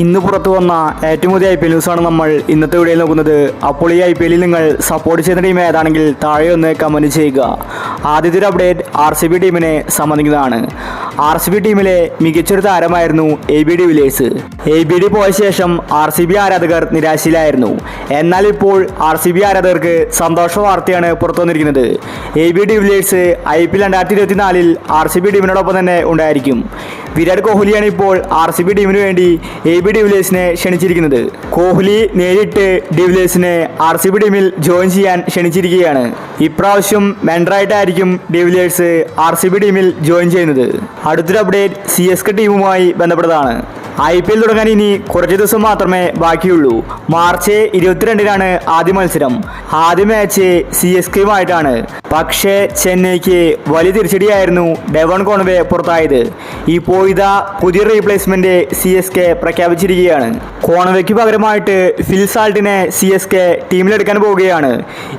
ഇന്ന് പുറത്തു വന്ന ഏറ്റവും പുതിയ IPL ന്യൂസാണ് നമ്മൾ ഇന്നത്തെ വീഡിയോയിൽ നോക്കുന്നത്. അപ്പോൾ ഈ IPL നിങ്ങൾ സപ്പോർട്ട് ചെയ്യുന്ന ടീം ഏതാണെങ്കിൽ താഴെ ഒന്ന് കമൻറ്റ് ചെയ്യുക. ആദ്യത്തെ ഒരു അപ്ഡേറ്റ് RCB ടീമിനെ സംബന്ധിക്കുന്നതാണ്. RCB ടീമിലെ മികച്ചൊരു താരമായിരുന്നു AB de Villiers. ABD പോയ ശേഷം RCB ആരാധകർ നിരാശയിലായിരുന്നു. എന്നാൽ ഇപ്പോൾ RCB ആരാധകർക്ക് സന്തോഷ വാർത്തയാണ് പുറത്തു വന്നിരിക്കുന്നത്. AB de Villiers IPL 2024 RCB ടീമിനോടൊപ്പം തന്നെ ഉണ്ടായിരിക്കും. വിരാട് കോഹ്ലിയാണ് ഇപ്പോൾ RCB ടീമിന് വേണ്ടി AB de Villiers ക്ഷണിച്ചിരിക്കുന്നത്. കോഹ്ലി നേരിട്ട് de Villiers RCB ടീമിൽ ജോയിൻ ചെയ്യാൻ ക്ഷണിച്ചിരിക്കുകയാണ്. ഇപ്രാവശ്യം മെൻഡറായിട്ടായിരിക്കും de Villiers RCB ടീമിൽ ജോയിൻ ചെയ്യുന്നത്. അടുത്തൊരു അപ്ഡേറ്റ് CSK ടീമുമായി ബന്ധപ്പെട്ടതാണ്. IPL തുടങ്ങാൻ ഇനി കുറച്ച് ദിവസം മാത്രമേ ബാക്കിയുള്ളൂ. മാർച്ച് 22-നാണ് ആദ്യ മത്സരം. ആദ്യ മാച്ച് CSKയുമായിട്ടാണ്. പക്ഷേ ചെന്നൈക്ക് വലിയ തിരിച്ചടിയായിരുന്നു ഡെവൺ കോൺവേ പുറത്തായത്. ഇപ്പോൾ ഇതാ പുതിയ റീപ്ലേസ്മെന്റ് CSK പ്രഖ്യാപിച്ചിരിക്കുകയാണ്. കോൺവേക്ക് പകരമായിട്ട് ഫിൽ സാൾട്ടിനെ CSK ടീമിലെടുക്കാൻ പോവുകയാണ്.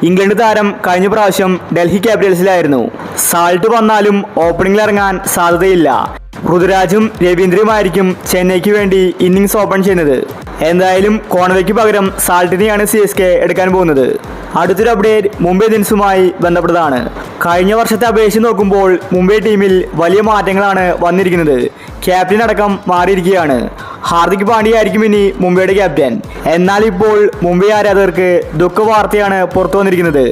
ഇംഗ്ലണ്ട് താരം കഴിഞ്ഞ പ്രാവശ്യം ഡൽഹി ക്യാപിറ്റൽസിലായിരുന്നു. സാൾട്ട് വന്നാലും ഓപ്പണിംഗിൽ ഇറങ്ങാൻ സാധ്യതയില്ല. ഋതുരാജും രവീന്ദ്രയുമായിരിക്കും ചെന്നൈക്ക് വേണ്ടി ഇന്നിംഗ്സ് ഓപ്പൺ ചെയ്യുന്നത്. എന്തായാലും കോൺവേക്ക് പകരം സാൾട്ടിനെയാണ് CSK എടുക്കാൻ പോകുന്നത്. അടുത്തൊരു അപ്ഡേറ്റ് മുംബൈ ഇന്ത്യൻസുമായി ബന്ധപ്പെട്ടതാണ്. കഴിഞ്ഞ വർഷത്തെ അപേക്ഷിച്ച് നോക്കുമ്പോൾ മുംബൈ ടീമിൽ വലിയ മാറ്റങ്ങളാണ് വന്നിരിക്കുന്നത്. ക്യാപ്റ്റൻ അടക്കം മാറിയിരിക്കുകയാണ്. ഹാർദിക് പാണ്ഡ്യ ആയിരിക്കും ഇനി മുംബൈയുടെ ക്യാപ്റ്റൻ. എന്നാൽ ഇപ്പോൾ മുംബൈ ആരാധകർക്ക് ദുഃഖ വാർത്തയാണ് പുറത്തു വന്നിരിക്കുന്നത്.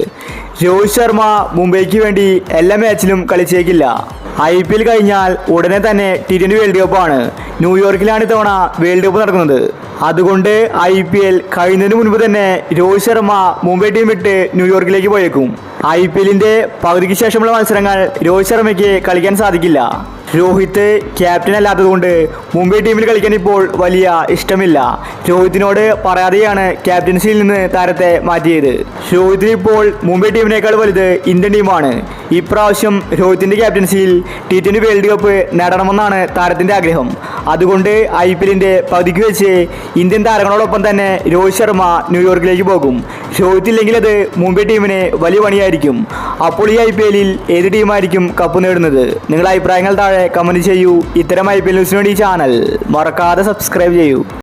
രോഹിത് ശർമ്മ മുംബൈക്ക് വേണ്ടി എല്ലാ മാച്ചിലും കളിച്ചേക്കില്ല. IPL കഴിഞ്ഞാൽ ഉടനെ തന്നെ T20 വേൾഡ് കപ്പാണ്. ന്യൂയോർക്കിലാണ് ഇത്തവണ വേൾഡ് കപ്പ് നടക്കുന്നത്. അതുകൊണ്ട് IPL കഴിയുന്നതിന് മുൻപ് തന്നെ രോഹിത് ശർമ്മ മുംബൈ ടീം വിട്ട് ന്യൂയോർക്കിലേക്ക് പോയേക്കും. IPLന്റെ പകുതിക്ക് ശേഷമുള്ള മത്സരങ്ങൾ രോഹിത് ശർമ്മയ്ക്ക് കളിക്കാൻ സാധിക്കില്ല. രോഹിത് ക്യാപ്റ്റൻ അല്ലാത്തതുകൊണ്ട് മുംബൈ ടീമിൽ കളിക്കാൻ ഇപ്പോൾ വലിയ ഇഷ്ടമില്ല. രോഹിത്തിനോട് പറയാതെയാണ് ക്യാപ്റ്റൻസിയിൽ നിന്ന് താരത്തെ മാറ്റിയത്. രോഹിത്തിന് ഇപ്പോൾ മുംബൈ ടീമിനേക്കാൾ വലുത് ഇന്ത്യൻ ടീമാണ്. ഇപ്രാവശ്യം രോഹിത്തിന്റെ ക്യാപ്റ്റൻസിയിൽ T20 വേൾഡ് കപ്പ് നേടണമെന്നാണ് താരത്തിന്റെ ആഗ്രഹം. അതുകൊണ്ട് IPLന്റെ പകുതിക്ക് വെച്ച് ഇന്ത്യൻ താരങ്ങളോടൊപ്പം തന്നെ രോഹിത് ശർമ്മ ന്യൂയോർക്കിലേക്ക് പോകും. രോഹിത് ഇല്ലെങ്കിൽ അത് മുംബൈ ടീമിന് വലിയ പണിയായിരിക്കും. അപ്പോൾ ഈ IPLൽ ഏത് ടീമായിരിക്കും കപ്പ് നേടുന്നത്? നിങ്ങളുടെ അഭിപ്രായങ്ങൾ താഴെ കമൻറ്റ് ചെയ്യൂ. ഇത്തരം IPL ന്യൂസിന് വേണ്ടി ചാനൽ മറക്കാതെ സബ്സ്ക്രൈബ് ചെയ്യൂ.